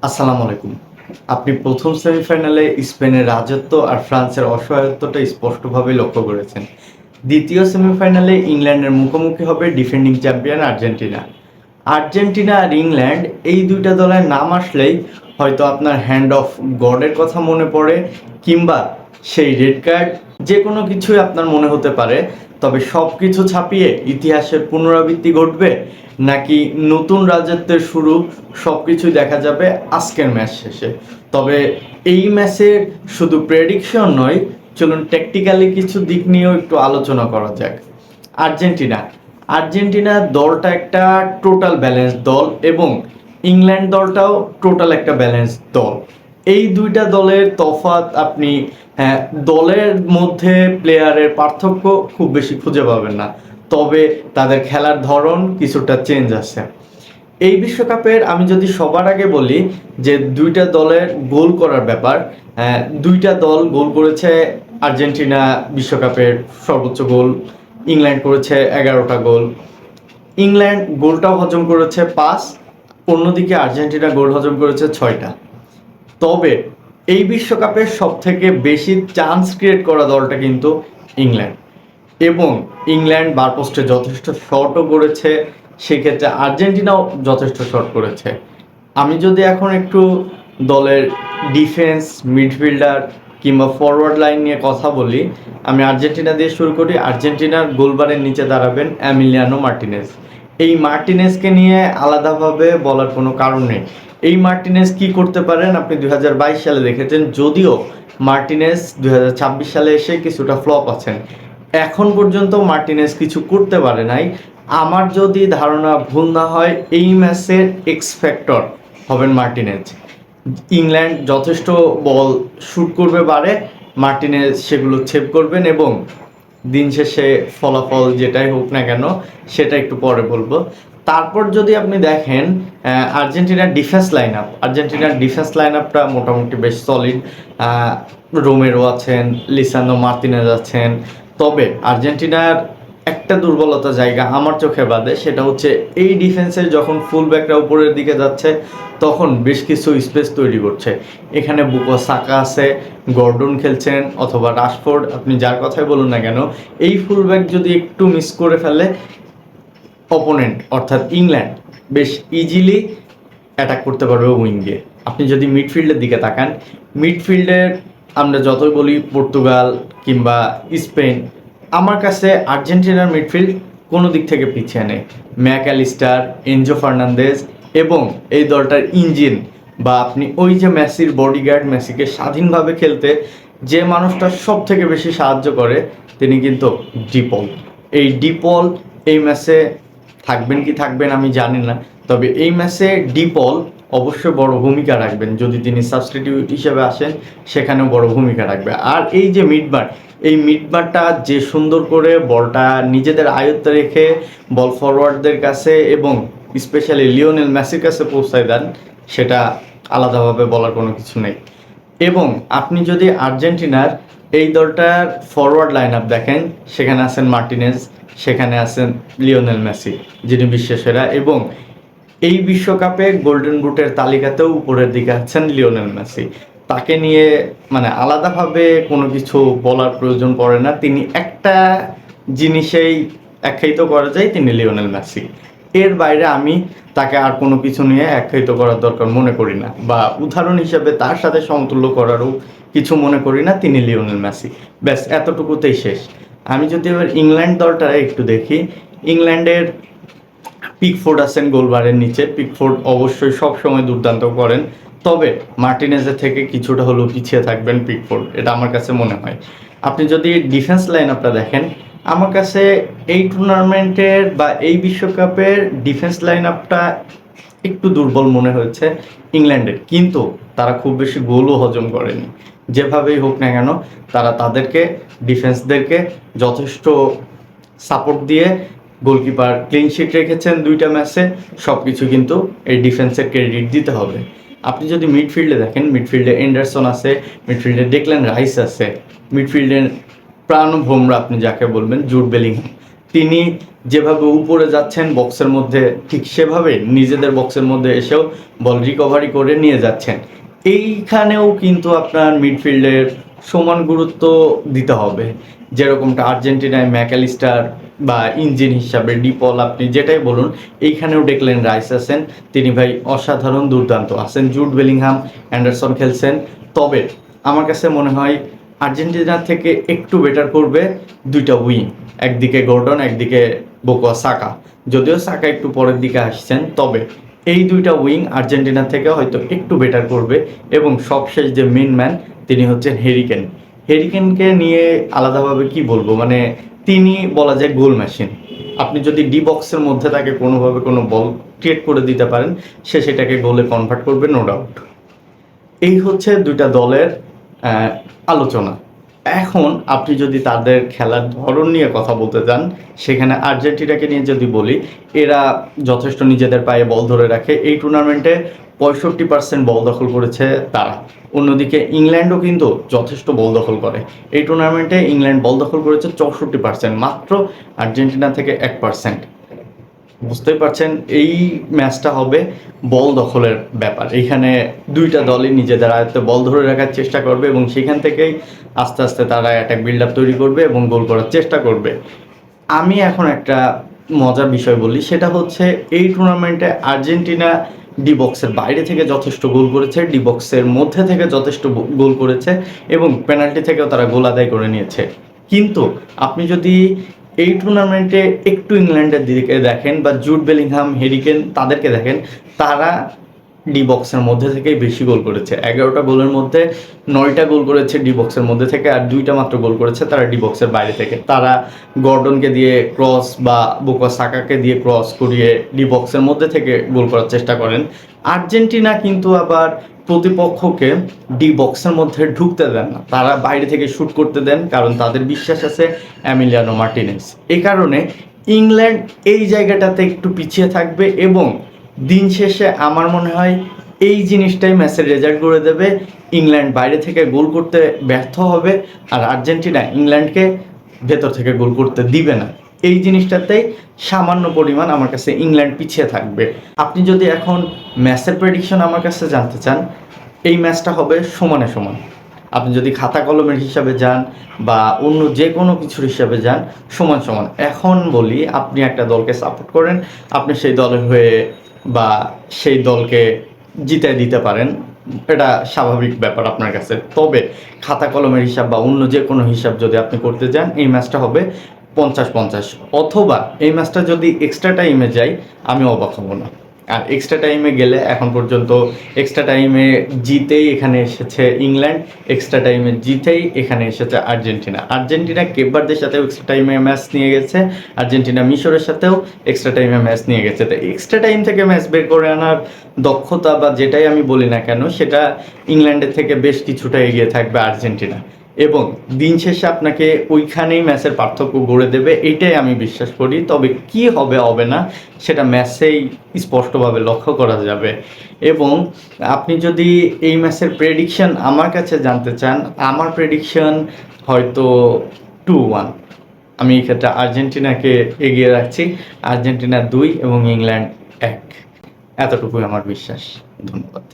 আসসালামু আলাইকুম। আপনি প্রথম সেমিফাইনালে স্পেনের রাজত্ব আর ফ্রান্সের অসহায়ত্বটা স্পষ্টভাবে লক্ষ্য করেছেন। দ্বিতীয় সেমিফাইনালে ইংল্যান্ডের মুখোমুখি হবে ডিফেন্ডিং চ্যাম্পিয়ন আর্জেন্টিনা। আর্জেন্টিনা আর ইংল্যান্ড এই দুইটা দলের নাম আসলেই হয়তো আপনার হ্যান্ড অফ গডের কথা মনে পড়ে, কিংবা সেই রেড কার্ড, যে কোনো কিছুই আপনার মনে হতে পারে। তবে সব কিছু ছাপিয়ে ইতিহাসের পুনরাবৃত্তি ঘটবে, নাকি নতুন রাজত্বের শুরু, সব কিছুই দেখা যাবে আজকের ম্যাচ শেষে। তবে এই ম্যাচের শুধু প্রেডিকশন নয়, চলুন ট্যাকটিক্যালি কিছু দিক নিয়েও একটু আলোচনা করা যাক। আর্জেন্টিনা আর্জেন্টিনা দলটা একটা টোটাল ব্যালেন্স দল, এবং ইংল্যান্ড দলটাও টোটাল একটা ব্যালেন্স দল। এই দুইটা দলের তফাৎ আপনি, হ্যাঁ, দলের মধ্যে প্লেয়ারের পার্থক্য খুব বেশি খুঁজে পাবেন না, তবে তাদের খেলার ধরন কিছুটা চেঞ্জ আছে। এই বিশ্বকাপের আমি যদি সবার আগে বলি যে দুইটা দলের গোল করার ব্যাপার, দুইটা দল গোল করেছে। আর্জেন্টিনা বিশ্বকাপের সর্বোচ্চ গোল, ইংল্যান্ড করেছে 11টা গোল। ইংল্যান্ড গোলটাও হজম করেছে 5, অন্যদিকে আর্জেন্টিনা গোল হজম করেছে 6টা। তবে এই বিশ্বকাপে সব থেকে বেশি চান্স ক্রিয়েট করা দলটা কিন্তু ইংল্যান্ড, এবং ইংল্যান্ড বার পোস্টে যথেষ্ট শটও করেছে, সেক্ষেত্রে আর্জেন্টিনাও যথেষ্ট শট করেছে। আমি যদি এখন একটু দলের ডিফেন্স, মিডফিল্ডার কিংবা ফরওয়ার্ড লাইন নিয়ে কথা বলি, আমি আর্জেন্টিনা দিয়ে শুরু করি। আর্জেন্টিনার গোলবারের নিচে দাঁড়াবেন এমিলিয়ানো মার্টিনেজ। এই মার্টিনেজকে নিয়ে আলাদাভাবে বলার কোনো কারণ নেই। এই মার্টিনেজ কি করতে পারেন আপনি 2022 সালে দেখেছেন, যদিও মার্টিনেজ 2026 সালে এসে কিছুটা ফ্লপ আছেন। এখন পর্যন্ত মার্টিনেজ কিছু করতে পারে নাই। আমার যদি ধারণা ভুল না হয়, এই ম্যাচের এক্স ফ্যাক্টর হবেন মার্টিনেজ। ইংল্যান্ড যথেষ্ট বল শ্যুট করবে বারে, মার্টিনেজ সেগুলো সেভ করবেন, এবং দিন শেষে ফলাফল যেটাই হোক না কেন সেটা একটু পরে বলবো। তারপর যদি আপনি দেখেন আর্জেন্টিনার ডিফেন্স লাইন আপটা মোটামুটি বেশ সলিড। রোমেরো আছেন, লিসান্দ্রো মার্তিনেজ আছেন। তবে আর্জেন্টিনার একটা দুর্বলতা জায়গা আমার চোখে বাদে, সেটা হচ্ছে এই ডিফেন্সে যখন ফুল ব্যাকরা উপরের দিকে যাচ্ছে তখন বেশ কিছু স্পেস তৈরি করছে। এখানে বুকো সাকা আছে, গর্ডন খেলছেন, অথবা রাশফোর্ড, আপনি যার কথাই বলুন না কেন, এই ফুল ব্যাক যদি একটু মিস করে ফেলে, অপোনেন্ট অর্থাৎ ইংল্যান্ড বেশ ইজিলি অ্যাটাক করতে পারবে উইং দিয়ে। আপনি যদি মিডফিল্ডের দিকে তাকান, মিডফিল্ডের আমরা যতই বলি পর্তুগাল কিংবা স্পেন, আমার কাছে আর্জেন্টিনার মিডফিল্ড কোনো দিক থেকে পিছিয়ে নেই। ম্যাকঅ্যালিস্টার, এনজো ফার্নান্দেজ, এবং এই দলটার ইঞ্জিন, বা আপনি ওই যে মেসির বডিগার্ড, মেসিকে স্বাধীনভাবে খেলতে যে মানুষটা সব থেকে বেশি সাহায্য করে, তিনি কিন্তু ডিপল। এই ডিপল এই ম্যাচে থাকবেন কি থাকবেন আমি জানি না, তবে এই ম্যাচে ডিপল অবশ্যই বড় ভূমিকা রাখবেন। যদি তিনি সাবস্টিটিউট হিসেবে আসেন, সেখানেও বড় ভূমিকা রাখবে। আর এই যে মিডবার, এই মিডবারটা যে সুন্দর করে বলটা নিজেদের আয়ত্তে রেখে বল ফরওয়ার্ডদের কাছে এবং স্পেশালি লিওনেল মেসির কাছে পৌঁছায় দেন, সেটা আলাদাভাবে বলার কোনো কিছু নেই। এবং আপনি যদি আর্জেন্টিনার এই দলটার ফরওয়ার্ড লাইন আপ দেখেন, সেখানে আছেন মার্টিনেজ, সেখানে আছেন লিওনেল মেসি, যিনি বিশ্বসেরা, এবং এই বিশ্বকাপে গোল্ডেন বুটের তালিকাতেও উপরের দিকে আছেন লিওনেল মেসি। তাকে নিয়ে মানে আলাদাভাবে কোনো কিছু বলার প্রয়োজন পড়ে না। তিনি একটা জিনিসেই আখ্যায়িত করা যায়, তিনি লিওনেল মেসি। এর বাইরে আমি তাকে আর কোনো কিছু নিয়ে আখ্যায়িত করার দরকার মনে করি না, বা উদাহরণ হিসেবে তার সাথে সমতুল্য করারও কিছু মনে করি না। তিনি লিওনেল মেসি, ব্যাস এতটুকুতেই শেষ। আমি যদি এবার ইংল্যান্ড দলটা একটু দেখি, ইংল্যান্ডের পিকফোর্ড আছেন গোলবারের নিচে। পিকফোর্ড অবশ্যই সব সময় দুর্দান্ত করেন, তবে মার্টিনেজের থেকে কিছুটা হলেও পিছিয়ে থাকবেন পিকফোর্ড, এটা আমার কাছে মনে হয়। আপনি যদি ডিফেন্স লাইন আপটা দেখেন, আমার কাছে এই টুর্নামেন্টের বা এই বিশ্বকাপের ডিফেন্স লাইন আপটা একটু দুর্বল মনে হয়েছে ইংল্যান্ডের, কিন্তু তারা খুব বেশি গোলও হজম করেনি। যেভাবেই হোক না কেন, তারা তাদেরকে ডিফেন্সদেরকে যথেষ্ট সাপোর্ট দিয়ে গোলকিপার ক্লিন শিট রেখেছেন 2টা ম্যাচে। সব কিছু কিন্তু এই ডিফেন্সের ক্রেডিট দিতে হবে। আপনি যদি মিডফিল্ডে দেখেন, মিডফিল্ডে এন্ডারসন আছে, মিডফিল্ডে ডেকল্যান রাইস আছে, মিডফিল্ডের প্রাণ ভোমরা আপনি যাকে বলবেন, জুড বেলিংহাম, তিনি যেভাবে উপরে যাচ্ছেন বক্সের মধ্যে, ঠিক সেভাবে নিজেদের বক্সের মধ্যে এসেও বল রিকভারি করে নিয়ে যাচ্ছেন। এইখানেও কিন্তু আপনার মিডফিল্ডের সমান গুরুত্ব দিতে হবে। যেরকমটা আর্জেন্টিনায় ম্যাকালিস্টার বা ইঞ্জিন হিসাবে ডিপল, আপনি যেটাই বলুন, এইখানেও ডেকল্যান রাইস আছেন, তিনি ভাই অসাধারণ দুর্দান্ত আছেন। জুড বেলিংহাম, অ্যান্ডারসন খেলছেন। তবে আমার কাছে মনে হয় আর্জেন্টিনা থেকে একটু বেটার করবে দুইটা উইং, একদিকে গর্ডন, একদিকে বুকায়ো সাকা। যদিও সাকা একটু পরের দিকে আসছেন, তবে এই দুইটা উইং আর্জেন্টিনা থেকে হয়তো একটু বেটার করবে। এবং সবশেষ যে মেন ম্যান, তিনি হচ্ছেন হ্যারি কেন। হ্যারি কেনকে নিয়ে আলাদাভাবে কি বলবো, মানে তিনি বলা যায় গোল মেশিন। আপনি যদি ডি বক্সের মধ্যে তাকে কোনোভাবে কোনো বল ক্রিয়েট করে দিতে পারেন, সে সেটাকে গোলে কনভার্ট করবে, নো ডাউট। এই হচ্ছে দুইটা দলের আলোচনা। এখন আপনি যদি তাদের খেলার ধরন নিয়ে কথা বলতে চান, সেখানে আর্জেন্টিনাকে নিয়ে যদি বলি, এরা যথেষ্ট নিজেদের পায়ে বল ধরে রাখে। এই টুর্নামেন্টে 65% বল দখল করেছে তারা। অন্যদিকে ইংল্যান্ডও কিন্তু যথেষ্ট বল দখল করে। এই টুর্নামেন্টে ইংল্যান্ড বল দখল করেছে 64%, মাত্র আর্জেন্টিনা থেকে 1%। বুঝতেই পারছেন এই ম্যাচটা হবে বল দখলের ব্যাপার। এইখানে দুইটা দলই নিজেদের আয়ত্তে বল ধরে রাখার চেষ্টা করবে এবং সেখান থেকেই আস্তে আস্তে তারা অ্যাটাক বিল্ড আপ তৈরি করবে এবং গোল করার চেষ্টা করবে। আমি এখন একটা মজার বিষয় বলি, সেটা হচ্ছে এই টুর্নামেন্টে আর্জেন্টিনা ডি বক্সের বাইরে থেকে যথেষ্ট গোল করেছে, ডি বক্সের মধ্যে থেকে যথেষ্ট গোল করেছে এবং পেনাল্টি থেকেও তারা গোল আদায় করে নিয়েছে। কিন্তু আপনি যদি এই টুর্নামেন্টে একটু ইংল্যান্ডের দিকে দেখেন বা জুড বেলিংহাম, হ্যারি কেন তাদেরকে দেখেন, তারা ডি বক্সের মধ্যে থেকেই বেশি গোল করেছে। 11টা গোলের মধ্যে 9টা গোল করেছে ডি বক্সের মধ্যে থেকে, আর 2টা মাত্র গোল করেছে তারা ডি বক্সের বাইরে থেকে। তারা গর্ডনকে দিয়ে ক্রস বা বুকায়ো সাকাকে দিয়ে ক্রস করিয়ে ডি বক্সের মধ্যে থেকে গোল করার চেষ্টা করেন। আর্জেন্টিনা কিন্তু আবার প্রতিপক্ষকে ডি বক্সের মধ্যে ঢুকতে দেন না, তারা বাইরে থেকে শ্যুট করতে দেন, কারণ তাদের বিশ্বাস আছে এমিলিয়ানো মার্টিনেজ। এই কারণে ইংল্যান্ড এই জায়গাটাতে একটু পিছিয়ে থাকবে এবং দিন শেষে আমার মনে হয় এই জিনিসটাই ম্যাচের রেজাল্ট করে দেবে। ইংল্যান্ড বাইরে থেকে গোল করতে ব্যর্থ হবে আর আর্জেন্টিনা ইংল্যান্ডকে ভেতর থেকে গোল করতে দিবে না। এই জিনিসটাতেই সামান্য পরিমাণ আমার কাছে ইংল্যান্ড পিছিয়ে থাকবে। আপনি যদি এখন ম্যাচের প্রেডিকশন আমার কাছে জানতে চান, এই ম্যাচটা হবে সমানে সমান। আপনি যদি খাতা কলমের হিসাবে যান বা অন্য যে কোনো কিছুর হিসাবে যান, সমান সমান। এখন বলি, আপনি একটা দলকে সাপোর্ট করেন, আপনি সেই দলের হয়ে বা সেই দলকে জিতায় দিতে পারেন, এটা স্বাভাবিক ব্যাপার আপনার কাছে। তবে খাতা কলমের হিসাব বা অন্য যে কোনো হিসাব যদি আপনি করতে যান, এই ম্যাচটা হবে 50-50। অথবা এই ম্যাচটা যদি এক্সট্রা টাইমে যায়, আমি অবাক হব না। আর এক্সট্রা টাইমে গেলে এখন পর্যন্ত এক্সট্রা টাইমে জিতেই এখানে এসেছে ইংল্যান্ড, এক্সট্রা টাইমে জিতেই এখানে এসেছে আর্জেন্টিনা। আর্জেন্টিনা কেপ ভার্দের সাথেও এক্সট্রা টাইমে ম্যাচ নিয়ে গেছে, আর্জেন্টিনা মিশরের সাথেও এক্সট্রা টাইমে ম্যাচ নিয়ে গেছে। তো এক্সট্রা টাইম থেকে ম্যাচ বের করে আনার দক্ষতা বা যেটাই আমি বলি না কেন, সেটা ইংল্যান্ডের থেকে বেশ কিছুটা এগিয়ে থাকবে আর্জেন্টিনা। এবং দিন শেষে আপনাকে ওইখানেই ম্যাচের পার্থক্য গড়ে দেবে, এইটাই আমি বিশ্বাস করি। তবে কি হবে হবে না সেটা ম্যাচেই স্পষ্টভাবে লক্ষ্য করা যাবে। এবং আপনি যদি এই ম্যাচের প্রেডিকশন আমার কাছে জানতে চান, আমার প্রেডিকশন হয়তো 2-1। আমি এই ক্ষেত্রে আর্জেন্টিনাকে এগিয়ে রাখছি। আর্জেন্টিনা 2 এবং ইংল্যান্ড 1, এতটুকুই আমার বিশ্বাস। ধন্যবাদ।